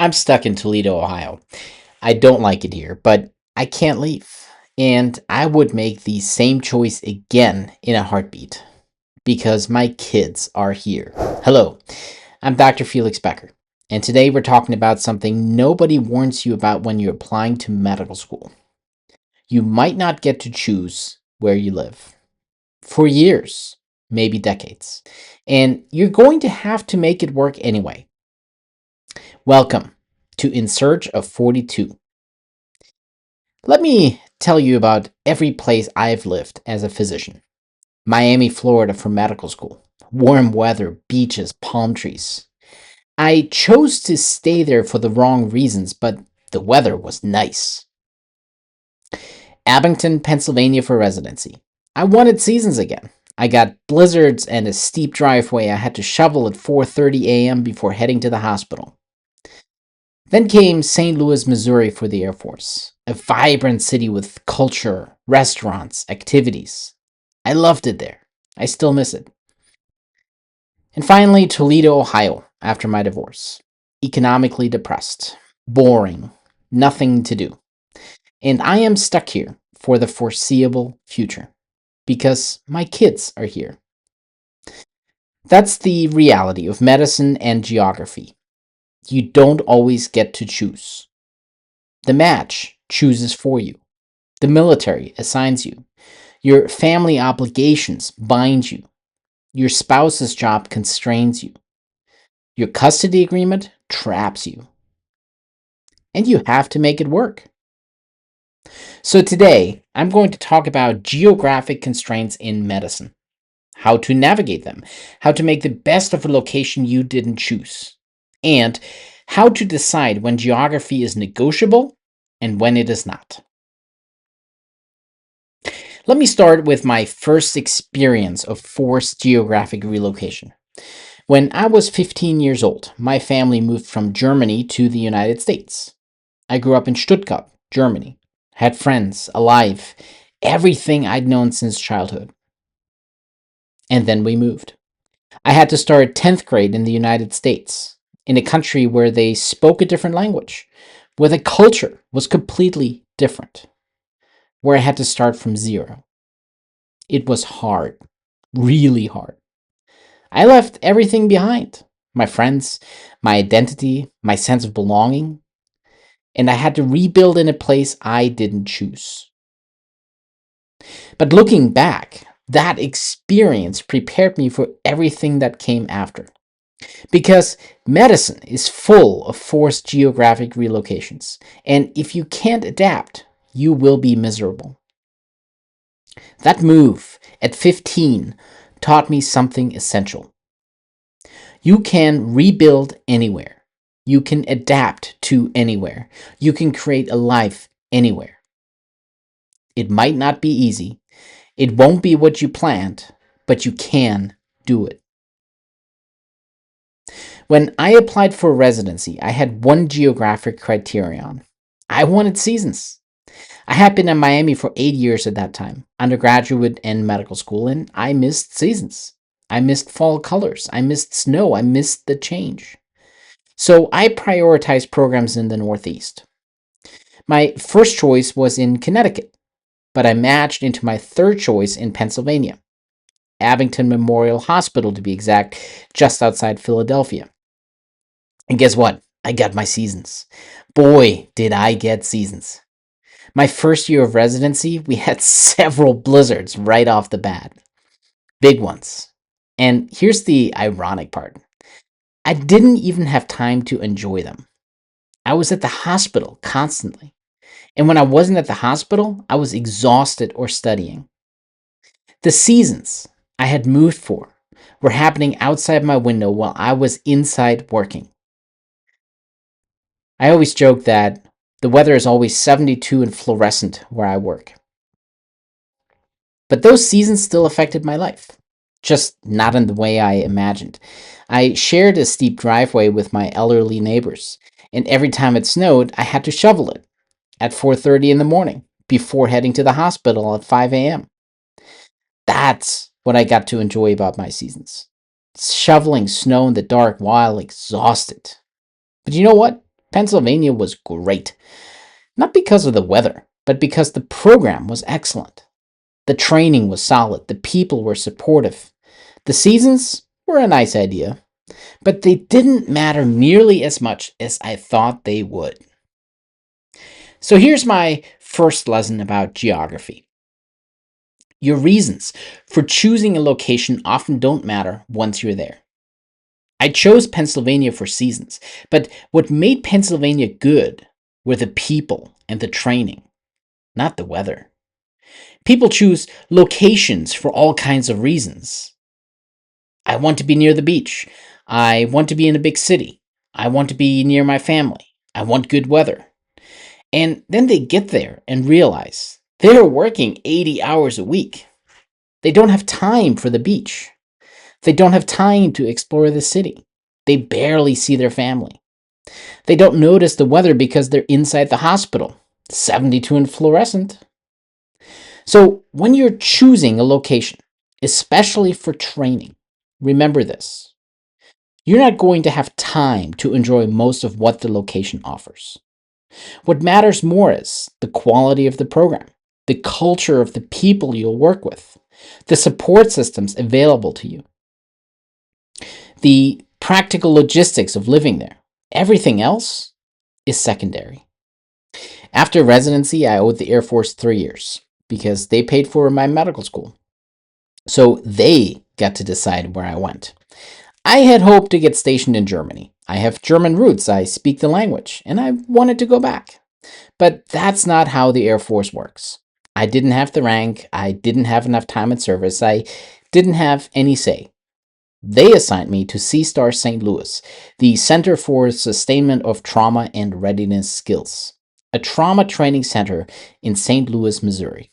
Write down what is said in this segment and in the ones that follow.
I'm stuck in Toledo, Ohio. I don't like it here, but I can't leave. And I would make the same choice again in a heartbeat because my kids are here. Hello, I'm Dr. Felix Boecker, and today we're talking about something nobody warns you about when you're applying to medical school. You might not get to choose where you live for years, maybe decades, and you're going to have to make it work anyway. Welcome to In Search of 42. Let me tell you about every place I've lived as a physician. Miami, Florida for medical school. Warm weather, beaches, palm trees. I chose to stay there for the wrong reasons, but the weather was nice. Abington, Pennsylvania for residency. I wanted seasons again. I got blizzards and a steep driveway I had to shovel at 4:30 a.m. before heading to the hospital. Then came St. Louis, Missouri for the Air Force, a vibrant city with culture, restaurants, activities. I loved it there. I still miss it. And finally, Toledo, Ohio, after my divorce. Economically depressed, boring, nothing to do. And I am stuck here for the foreseeable future because my kids are here. That's the reality of medicine and geography. You don't always get to choose. The match chooses for you. The military assigns you. Your family obligations bind you. Your spouse's job constrains you. Your custody agreement traps you. And you have to make it work. So today, I'm going to talk about geographic constraints in medicine, how to navigate them, how to make the best of a location you didn't choose, and how to decide when geography is negotiable and when it is not. Let me start with my first experience of forced geographic relocation. When I was 15 years old, my family moved from Germany to the United States. I grew up in Stuttgart, Germany, had friends, alive, everything I'd known since childhood. And then we moved. I had to start 10th grade in the United States, in a country where they spoke a different language, where the culture was completely different, where I had to start from zero. It was hard, really hard. I left everything behind, my friends, my identity, my sense of belonging, and I had to rebuild in a place I didn't choose. But looking back, that experience prepared me for everything that came after. Because medicine is full of forced geographic relocations, and if you can't adapt, you will be miserable. That move at 15 taught me something essential. You can rebuild anywhere. You can adapt to anywhere. You can create a life anywhere. It might not be easy. It won't be what you planned, but you can do it. When I applied for residency, I had one geographic criterion. I wanted seasons. I had been in Miami for 8 years at that time, undergraduate and medical school, and I missed seasons. I missed fall colors. I missed snow. I missed the change. So I prioritized programs in the Northeast. My first choice was in Connecticut, but I matched into my third choice in Pennsylvania, Abington Memorial Hospital to be exact, just outside Philadelphia. And guess what? I got my seasons. Boy, did I get seasons. My first year of residency, we had several blizzards right off the bat. Big ones. And here's the ironic part. I didn't even have time to enjoy them. I was at the hospital constantly. And when I wasn't at the hospital, I was exhausted or studying. The seasons I had moved for were happening outside my window while I was inside working. I always joke that the weather is always 72 and fluorescent where I work. But those seasons still affected my life, just not in the way I imagined. I shared a steep driveway with my elderly neighbors, and every time it snowed, I had to shovel it at 4:30 in the morning before heading to the hospital at 5 a.m. That's what I got to enjoy about my seasons. Shoveling snow in the dark while exhausted. But you know what? Pennsylvania was great, not because of the weather, but because the program was excellent. The training was solid, the people were supportive. The seasons were a nice idea, but they didn't matter nearly as much as I thought they would. So here's my first lesson about geography. Your reasons for choosing a location often don't matter once you're there. I chose Pennsylvania for seasons, but what made Pennsylvania good were the people and the training, not the weather. People choose locations for all kinds of reasons. I want to be near the beach. I want to be in a big city. I want to be near my family. I want good weather. And then they get there and realize they're working 80 hours a week. They don't have time for the beach. They don't have time to explore the city. They barely see their family. They don't notice the weather because they're inside the hospital, 72 and fluorescent. So when you're choosing a location, especially for training, remember this. You're not going to have time to enjoy most of what the location offers. What matters more is the quality of the program, the culture of the people you'll work with, the support systems available to you, the practical logistics of living there. Everything else is secondary. After residency, I owed the Air Force 3 years because they paid for my medical school. So they got to decide where I went. I had hoped to get stationed in Germany. I have German roots, I speak the language, and I wanted to go back. But that's not how the Air Force works. I didn't have the rank, I didn't have enough time in service, I didn't have any say. They assigned me to C-STAR St. Louis, the Center for Sustainment of Trauma and Readiness Skills, a trauma training center in St. Louis, Missouri.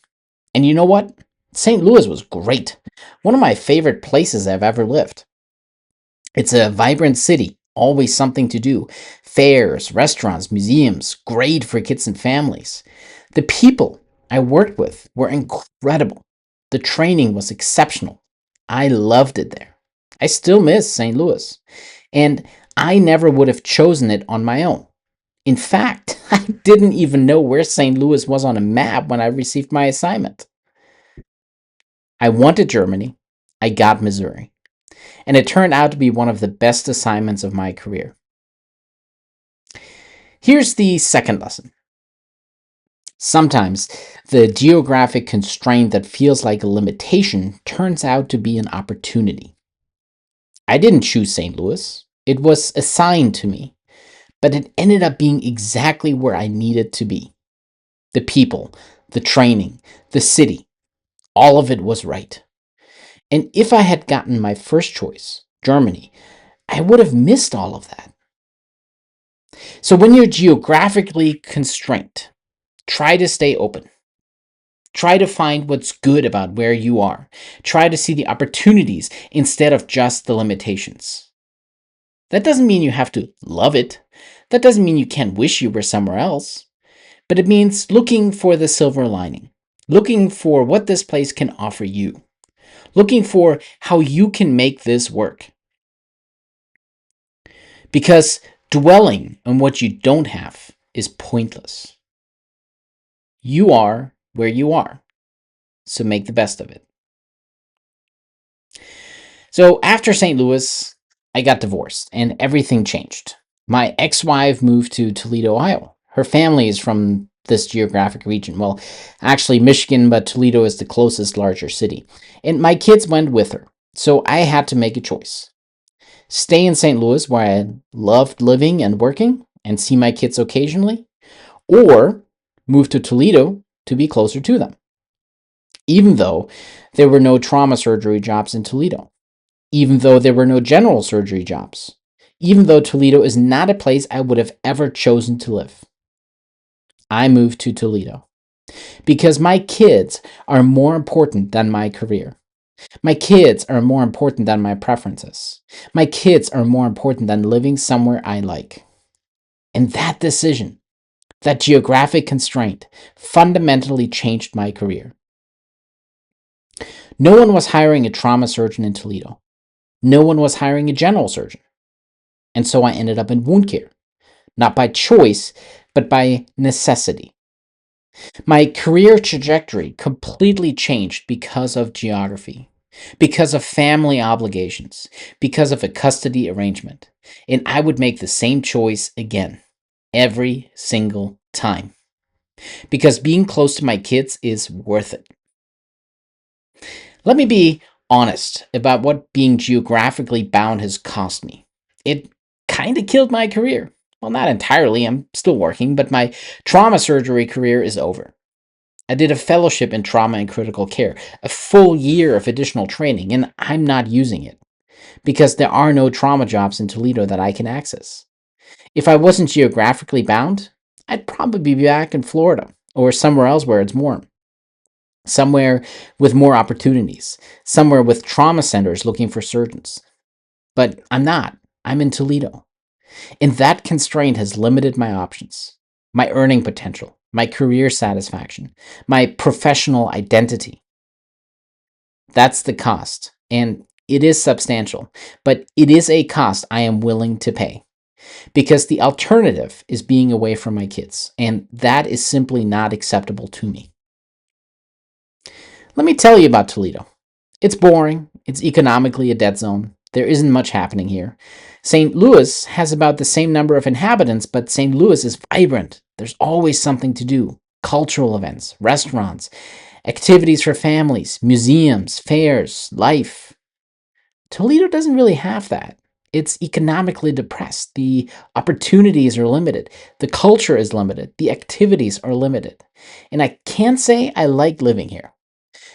And you know what? St. Louis was great. One of my favorite places I've ever lived. It's a vibrant city, always something to do. Fairs, restaurants, museums, great for kids and families. The people I worked with were incredible. The training was exceptional. I loved it there. I still miss St. Louis. And I never would have chosen it on my own. In fact, I didn't even know where St. Louis was on a map when I received my assignment. I wanted Germany. I got Missouri. And it turned out to be one of the best assignments of my career. Here's the second lesson. Sometimes the geographic constraint that feels like a limitation turns out to be an opportunity. I didn't choose St. Louis. It was assigned to me, but it ended up being exactly where I needed to be. The people, the training, the city, all of it was right. And if I had gotten my first choice, Germany, I would have missed all of that. So when you're geographically constrained, try to stay open. Try to find what's good about where you are. Try to see the opportunities instead of just the limitations. That doesn't mean you have to love it. That doesn't mean you can't wish you were somewhere else. But it means looking for the silver lining, looking for what this place can offer you, looking for how you can make this work. Because dwelling on what you don't have is pointless. You are where you are, so make the best of it. So after St. Louis, I got divorced and everything changed. My ex-wife moved to Toledo, Ohio. Her family is from this geographic region. Well, actually Michigan, but Toledo is the closest larger city. And my kids went with her. So I had to make a choice. Stay in St. Louis where I loved living and working and see my kids occasionally, or move to Toledo to be closer to them. Even though there were no trauma surgery jobs in Toledo, even though there were no general surgery jobs, even though Toledo is not a place I would have ever chosen to live. I moved to Toledo because my kids are more important than my career. My kids are more important than my preferences. My kids are more important than living somewhere I like. And that decision, that geographic constraint, fundamentally changed my career. No one was hiring a trauma surgeon in Toledo. No one was hiring a general surgeon. And so I ended up in wound care, not by choice, but by necessity. My career trajectory completely changed because of geography, because of family obligations, because of a custody arrangement. And I would make the same choice again, every single time, because being close to my kids is worth it. Let me be honest about what being geographically bound has cost me. It kind of killed my career. Well, not entirely, I'm still working, but my trauma surgery career is over. I did a fellowship in trauma and critical care, a full year of additional training, and I'm not using it because there are no trauma jobs in Toledo that I can access. If I wasn't geographically bound, I'd probably be back in Florida or somewhere else where it's warm, somewhere with more opportunities, somewhere with trauma centers looking for surgeons. But I'm not. I'm in Toledo. And that constraint has limited my options, my earning potential, my career satisfaction, my professional identity. That's the cost. And it is substantial, but it is a cost I am willing to pay because the alternative is being away from my kids. And that is simply not acceptable to me. Let me tell you about Toledo. It's boring. It's economically a dead zone. There isn't much happening here. St. Louis has about the same number of inhabitants, but St. Louis is vibrant. There's always something to do: cultural events, restaurants, activities for families, museums, fairs, life. Toledo doesn't really have that. It's economically depressed. The opportunities are limited. The culture is limited. The activities are limited. And I can't say I like living here,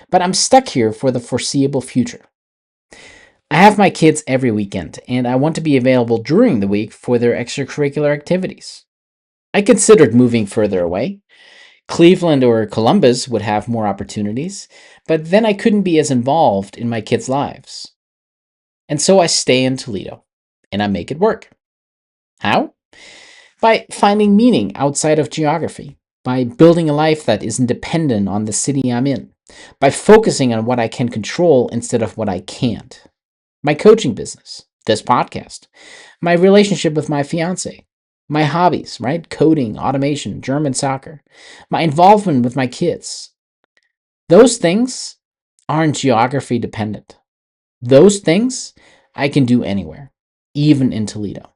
but I'm stuck here for the foreseeable future. I have my kids every weekend, and I want to be available during the week for their extracurricular activities. I considered moving further away. Cleveland or Columbus would have more opportunities, but then I couldn't be as involved in my kids' lives. And so I stay in Toledo, and I make it work. How? By finding meaning outside of geography, by building a life that isn't dependent on the city I'm in, by focusing on what I can control instead of what I can't. My coaching business, this podcast, my relationship with my fiance, my hobbies, right? Coding, automation, German soccer, my involvement with my kids. Those things aren't geography dependent. Those things I can do anywhere, even in Toledo.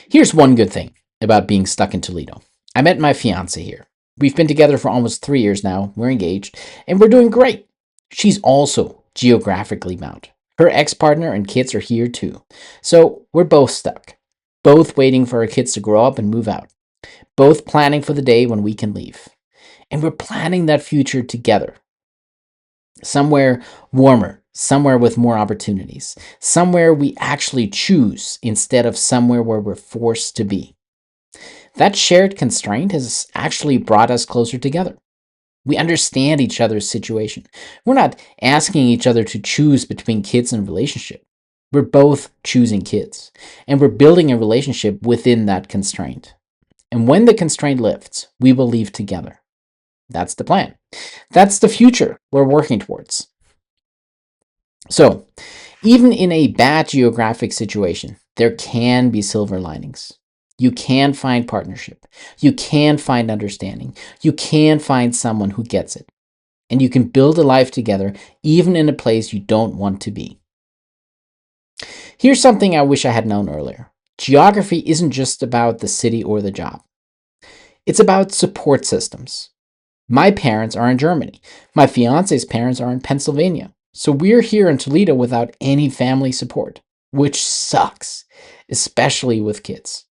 Here's one good thing about being stuck in Toledo. I met my fiance here. We've been together for almost 3 years now. We're engaged, and we're doing great. She's also geographically bound. Her ex-partner and kids are here too. So we're both stuck, both waiting for our kids to grow up and move out, both planning for the day when we can leave. And we're planning that future together. Somewhere warmer, somewhere with more opportunities, somewhere we actually choose instead of somewhere where we're forced to be. That shared constraint has actually brought us closer together. We understand each other's situation. We're not asking each other to choose between kids and relationship. We're both choosing kids, and we're building a relationship within that constraint. And when the constraint lifts, we will leave together. That's the plan. That's the future we're working towards. So, even in a bad geographic situation, there can be silver linings. You can find partnership. You can find understanding. You can find someone who gets it. And you can build a life together even in a place you don't want to be. Here's something I wish I had known earlier. Geography isn't just about the city or the job. It's about support systems. My parents are in Germany. My fiance's parents are in Pennsylvania. So we're here in Toledo without any family support, which sucks, especially with kids.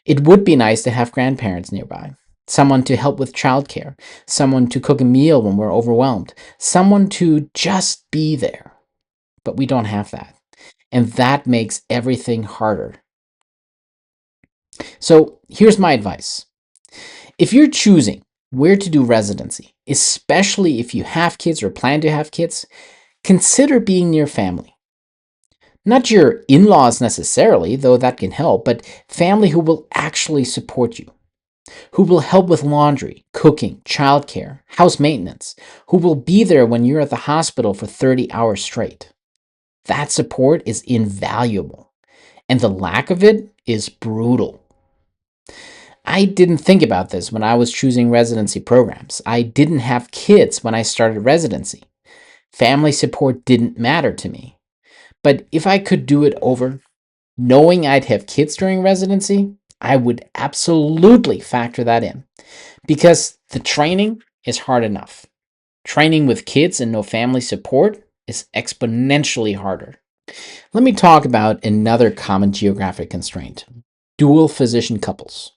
It would be nice to have grandparents nearby, someone to help with childcare, someone to cook a meal when we're overwhelmed, someone to just be there. But we don't have that. And that makes everything harder. So here's my advice. If you're choosing where to do residency, especially if you have kids or plan to have kids, consider being near family. Not your in-laws necessarily, though that can help, but family who will actually support you, who will help with laundry, cooking, childcare, house maintenance, who will be there when you're at the hospital for 30 hours straight. That support is invaluable, and the lack of it is brutal. I didn't think about this when I was choosing residency programs. I didn't have kids when I started residency. Family support didn't matter to me. But if I could do it over, knowing I'd have kids during residency, I would absolutely factor that in because the training is hard enough. Training with kids and no family support is exponentially harder. Let me talk about another common geographic constraint: dual physician couples.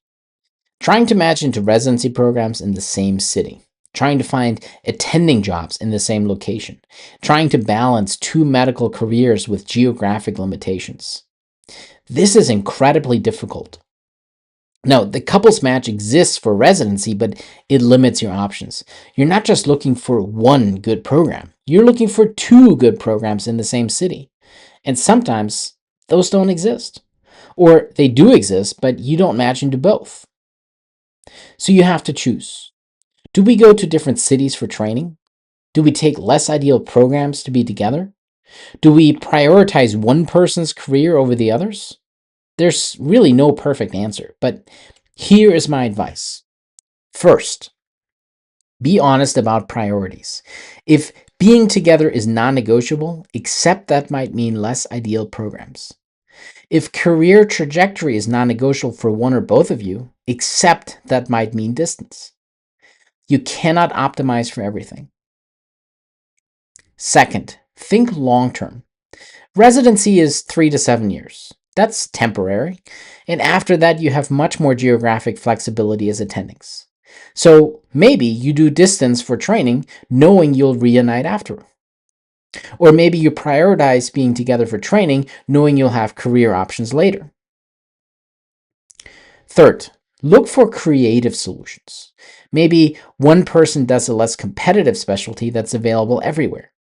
Trying to match into residency programs in the same city, trying to find attending jobs in the same location, trying to balance two medical careers with geographic limitations. This is incredibly difficult. Now, the couples match exists for residency, but it limits your options. You're not just looking for one good program, you're looking for two good programs in the same city. And sometimes those don't exist. Or they do exist, but you don't match into both. So you have to choose. Do we go to different cities for training? Do we take less ideal programs to be together? Do we prioritize one person's career over the others? There's really no perfect answer, but here is my advice. First, be honest about priorities. If being together is non negotiable, accept that might mean less ideal programs. If career trajectory is non negotiable for one or both of you, accept that might mean distance. You cannot optimize for everything. Second, think long term. Residency is 3 to 7 years. That's temporary. And after that, you have much more geographic flexibility as attendings. So maybe you do distance for training, knowing you'll reunite after. Or maybe you prioritize being together for training, knowing you'll have career options later. Third, look for creative solutions. Maybe one person does a less competitive specialty that's available everywhere.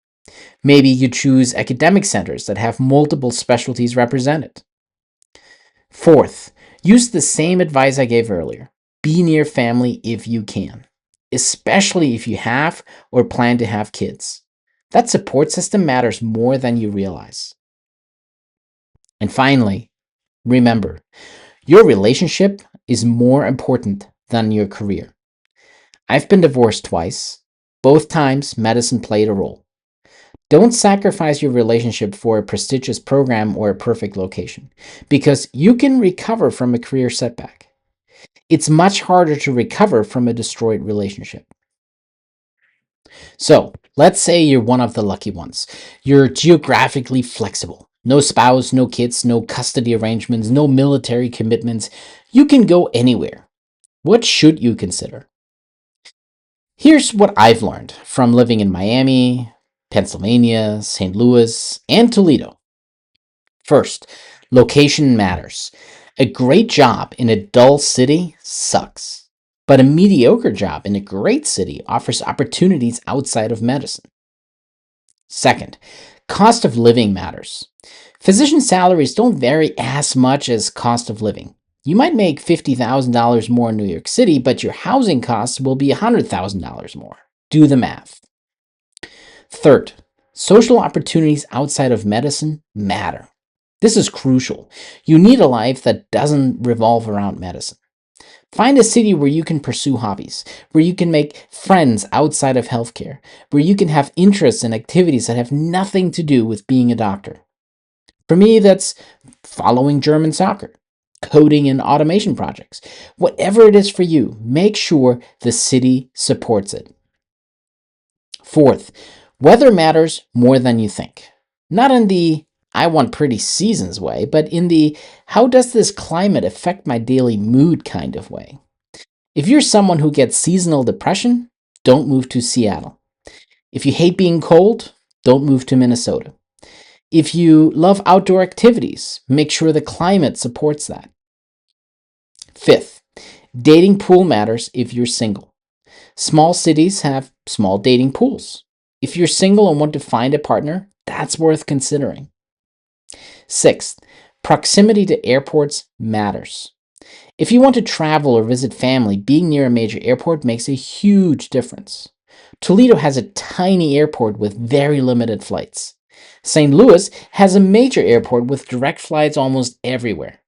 Maybe you choose academic centers that have multiple specialties represented. Fourth, use the same advice I gave earlier. Be near family if you can, especially if you have or plan to have kids. That support system matters more than you realize. And finally, remember, your relationship is more important than your career. I've been divorced twice. Both times, medicine played a role. Don't sacrifice your relationship for a prestigious program or a perfect location, because you can recover from a career setback. It's much harder to recover from a destroyed relationship. So, let's say you're one of the lucky ones. You're geographically flexible. No spouse, no kids, no custody arrangements, no military commitments. You can go anywhere. What should you consider? Here's what I've learned from living in Miami, Pennsylvania, St. Louis, and Toledo. First, location matters. A great job in a dull city sucks, but a mediocre job in a great city offers opportunities outside of medicine. Second, cost of living matters. Physician salaries don't vary as much as cost of living. You might make $50,000 more in New York City, but your housing costs will be $100,000 more. Do the math. Third, social opportunities outside of medicine matter. This is crucial. You need a life that doesn't revolve around medicine. Find a city where you can pursue hobbies, where you can make friends outside of healthcare, where you can have interests and activities that have nothing to do with being a doctor. For me, that's following German soccer, coding and automation projects. Whatever it is for you, make sure the city supports it. Fourth, weather matters more than you think. Not in the I want pretty seasons way, but in the how does this climate affect my daily mood kind of way. If you're someone who gets seasonal depression, don't move to Seattle. If you hate being cold, don't move to Minnesota. If you love outdoor activities, make sure the climate supports that. Fifth, dating pool matters if you're single. Small cities have small dating pools. If you're single and want to find a partner, that's worth considering. Sixth, proximity to airports matters. If you want to travel or visit family, being near a major airport makes a huge difference. Toledo has a tiny airport with very limited flights. St. Louis has a major airport with direct flights almost everywhere.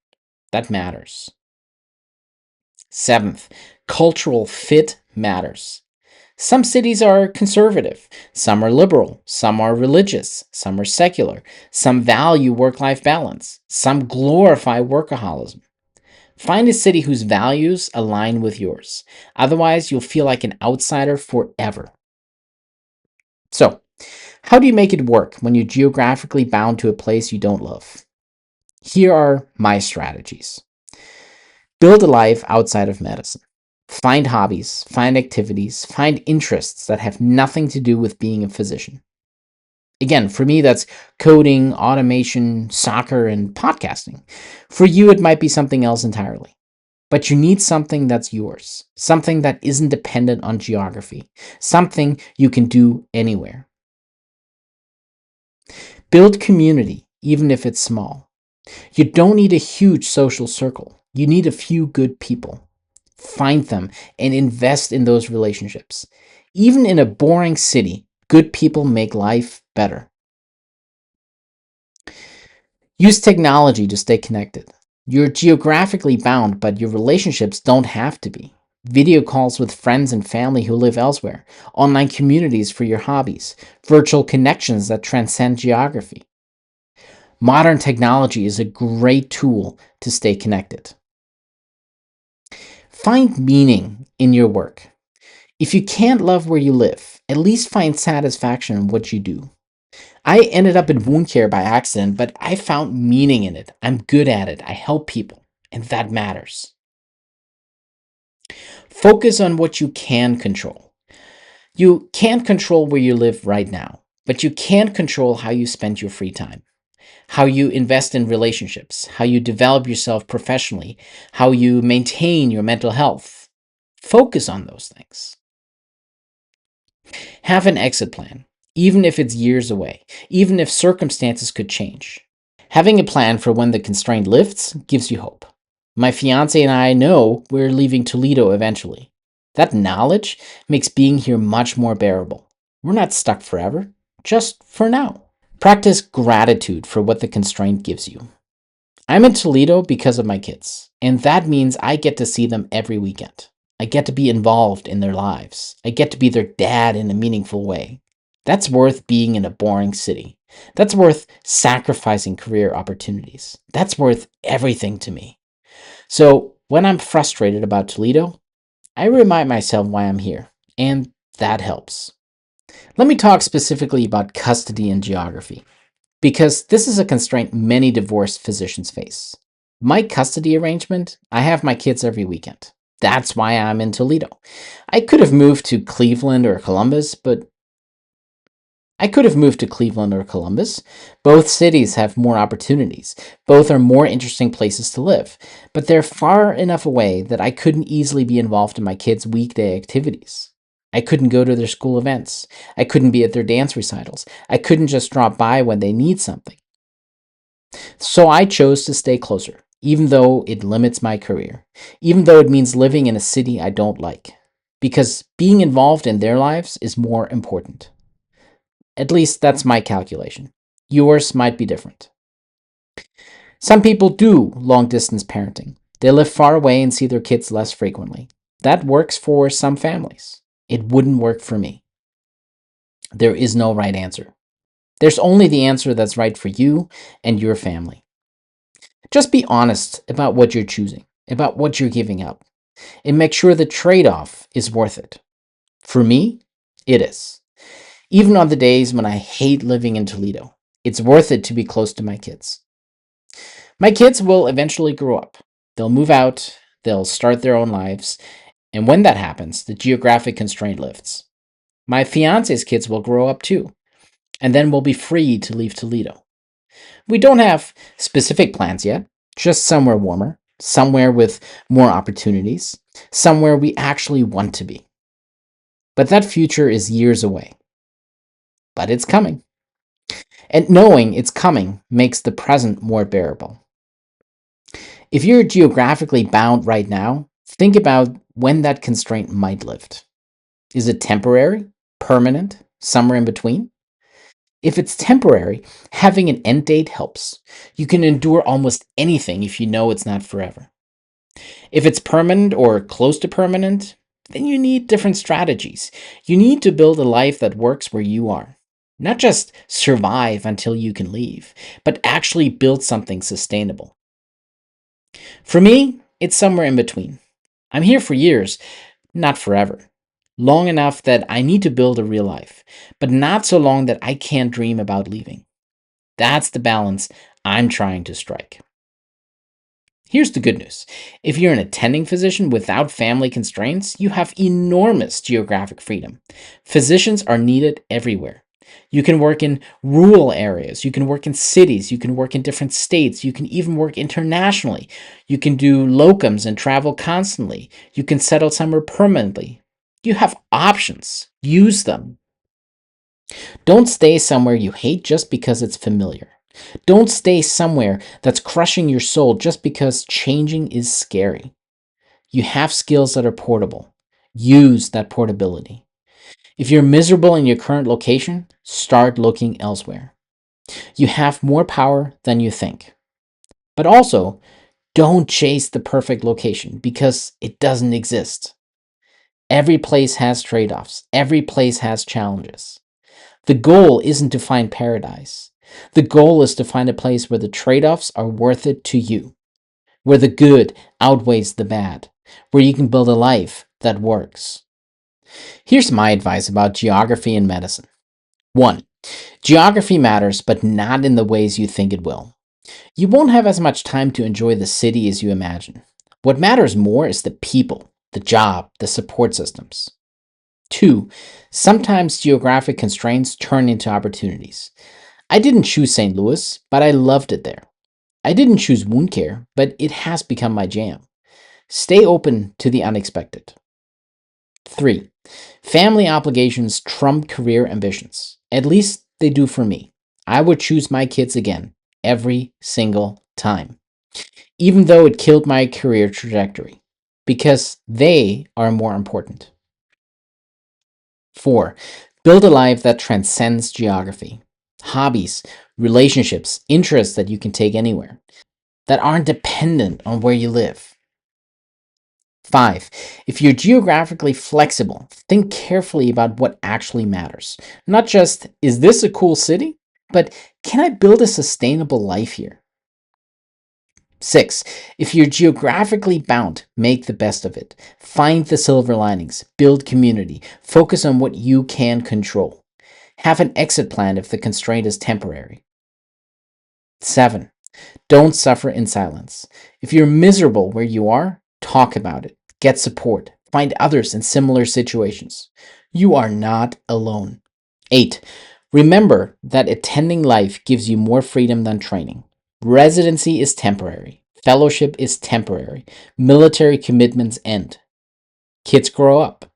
That matters. Seventh, cultural fit matters. Some cities are conservative, some are liberal, some are religious, some are secular, some value work life balance, some glorify workaholism. Find a city whose values align with yours. Otherwise, you'll feel like an outsider forever. So, how do you make it work when you're geographically bound to a place you don't love? Here are my strategies. Build a life outside of medicine. Find hobbies, find activities, find interests that have nothing to do with being a physician. Again, for me, that's coding, automation, soccer, and podcasting. For you, it might be something else entirely. But you need something that's yours, something that isn't dependent on geography, something you can do anywhere. Build community, even if it's small. You don't need a huge social circle. You need a few good people. Find them and invest in those relationships. Even in a boring city, good people make life better. Use technology to stay connected. You're geographically bound, but your relationships don't have to be. Video calls with friends and family who live elsewhere, online communities for your hobbies, virtual connections that transcend geography. Modern technology is a great tool to stay connected. Find meaning in your work. If you can't love where you live, at least find satisfaction in what you do. I ended up in wound care by accident, but I found meaning in it. I'm good at it. I help people, and that matters. Focus on what you can control. You can't control where you live right now, but you can control how you spend your free time, how you invest in relationships, how you develop yourself professionally, how you maintain your mental health. Focus on those things. Have an exit plan, even if it's years away, even if circumstances could change. Having a plan for when the constraint lifts gives you hope. My fiance and I know we're leaving Toledo eventually. That knowledge makes being here much more bearable. We're not stuck forever, just for now. Practice gratitude for what the constraint gives you. I'm in Toledo because of my kids, and that means I get to see them every weekend. I get to be involved in their lives. I get to be their dad in a meaningful way. That's worth being in a boring city. That's worth sacrificing career opportunities. That's worth everything to me. So when I'm frustrated about Toledo, I remind myself why I'm here, and that helps. Let me talk specifically about custody and geography, because this is a constraint many divorced physicians face. My custody arrangement, I have my kids every weekend. That's why I'm in Toledo. I could have moved to Cleveland or Columbus, but I could have moved to Cleveland or Columbus. Both cities have more opportunities. Both are more interesting places to live. But they're far enough away that I couldn't easily be involved in my kids' weekday activities. I couldn't go to their school events. I couldn't be at their dance recitals. I couldn't just drop by when they need something. So I chose to stay closer, even though it limits my career, even though it means living in a city I don't like. Because being involved in their lives is more important. At least that's my calculation. Yours might be different. Some people do long distance parenting. They live far away and see their kids less frequently. That works for some families. It wouldn't work for me. There is no right answer. There's only the answer that's right for you and your family. Just be honest about what you're choosing, about what you're giving up, and make sure the trade off is worth it. For me, it is. Even on the days when I hate living in Toledo, it's worth it to be close to my kids. My kids will eventually grow up. They'll move out, they'll start their own lives, and when that happens, the geographic constraint lifts. My fiance's kids will grow up too, and then we'll be free to leave Toledo. We don't have specific plans yet, just somewhere warmer, somewhere with more opportunities, somewhere we actually want to be. But that future is years away. But it's coming. And knowing it's coming makes the present more bearable. If you're geographically bound right now, think about when that constraint might lift. Is it temporary, permanent, somewhere in between? If it's temporary, having an end date helps. You can endure almost anything if you know it's not forever. If it's permanent or close to permanent, then you need different strategies. You need to build a life that works where you are. Not just survive until you can leave, but actually build something sustainable. For me, it's somewhere in between. I'm here for years, not forever. Long enough that I need to build a real life, but not so long that I can't dream about leaving. That's the balance I'm trying to strike. Here's the good news. If you're an attending physician without family constraints, you have enormous geographic freedom. Physicians are needed everywhere. You can work in rural areas, you can work in cities, you can work in different states, you can even work internationally. You can do locums and travel constantly. You can settle somewhere permanently. You have options. Use them. Don't stay somewhere you hate just because it's familiar. Don't stay somewhere that's crushing your soul just because changing is scary. You have skills that are portable. Use that portability. If you're miserable in your current location, start looking elsewhere. You have more power than you think. But also, don't chase the perfect location because it doesn't exist. Every place has trade offs, every place has challenges. The goal isn't to find paradise. The goal is to find a place where the trade offs are worth it to you, where the good outweighs the bad, where you can build a life that works. Here's my advice about geography and medicine. 1. Geography matters, but not in the ways you think it will. You won't have as much time to enjoy the city as you imagine. What matters more is the people, the job, the support systems. 2. Sometimes geographic constraints turn into opportunities. I didn't choose St. Louis, but I loved it there. I didn't choose wound care, but it has become my jam. Stay open to the unexpected. 3. Family obligations trump career ambitions. At least they do for me. I would choose my kids again, every single time, even though it killed my career trajectory, because they are more important. 4. Build a life that transcends geography. Hobbies, relationships, interests that you can take anywhere, that aren't dependent on where you live. 5. If you're geographically flexible, think carefully about what actually matters. Not just, is this a cool city? But can I build a sustainable life here? 6. If you're geographically bound, make the best of it. Find the silver linings, build community, focus on what you can control. Have an exit plan if the constraint is temporary. 7. Don't suffer in silence. If you're miserable where you are, talk about it. Get support. Find others in similar situations. You are not alone. 8. Remember that attending life gives you more freedom than training. Residency is temporary. Fellowship is temporary. Military commitments end. Kids grow up.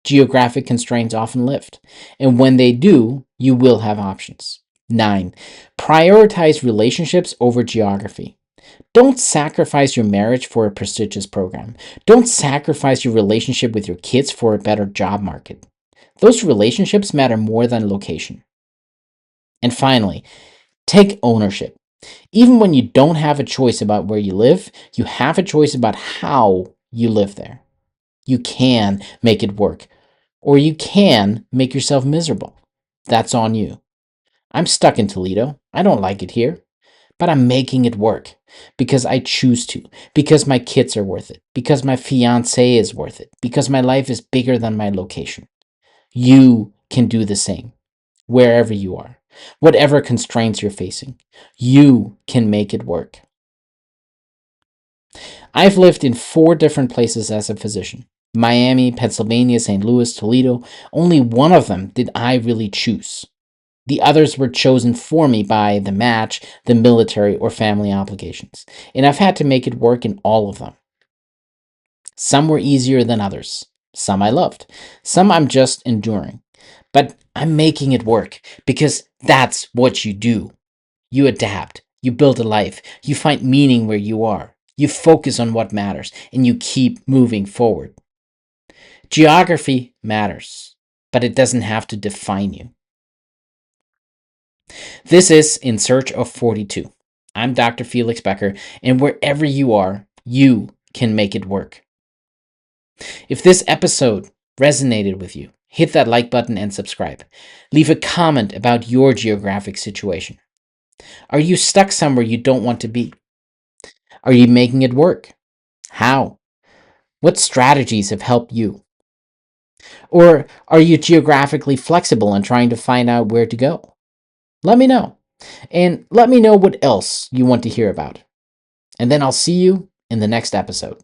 Geographic constraints often lift. And when they do, you will have options. 9. Prioritize relationships over geography. Don't sacrifice your marriage for a prestigious program. Don't sacrifice your relationship with your kids for a better job market. Those relationships matter more than location. And finally, take ownership. Even when you don't have a choice about where you live, you have a choice about how you live there. You can make it work, or you can make yourself miserable. That's on you. I'm stuck in Toledo. I don't like it here, but I'm making it work because I choose to, because my kids are worth it, because my fiance is worth it, because my life is bigger than my location. You can do the same wherever you are, whatever constraints you're facing. You can make it work. I've lived in 4 different places as a physician: Miami, Pennsylvania, St. Louis, Toledo. Only one of them did I really choose. The others were chosen for me by the match, the military, or family obligations, and I've had to make it work in all of them. Some were easier than others. Some I loved. Some I'm just enduring. But I'm making it work because that's what you do. You adapt. You build a life. You find meaning where you are. You focus on what matters and you keep moving forward. Geography matters, but it doesn't have to define you. This is In Search of 42. I'm Dr. Felix Boecker, and wherever you are, you can make it work. If this episode resonated with you, hit that like button and subscribe. Leave a comment about your geographic situation. Are you stuck somewhere you don't want to be? Are you making it work? How? What strategies have helped you? Or are you geographically flexible and trying to find out where to go? Let me know. And let me know what else you want to hear about. And then I'll see you in the next episode.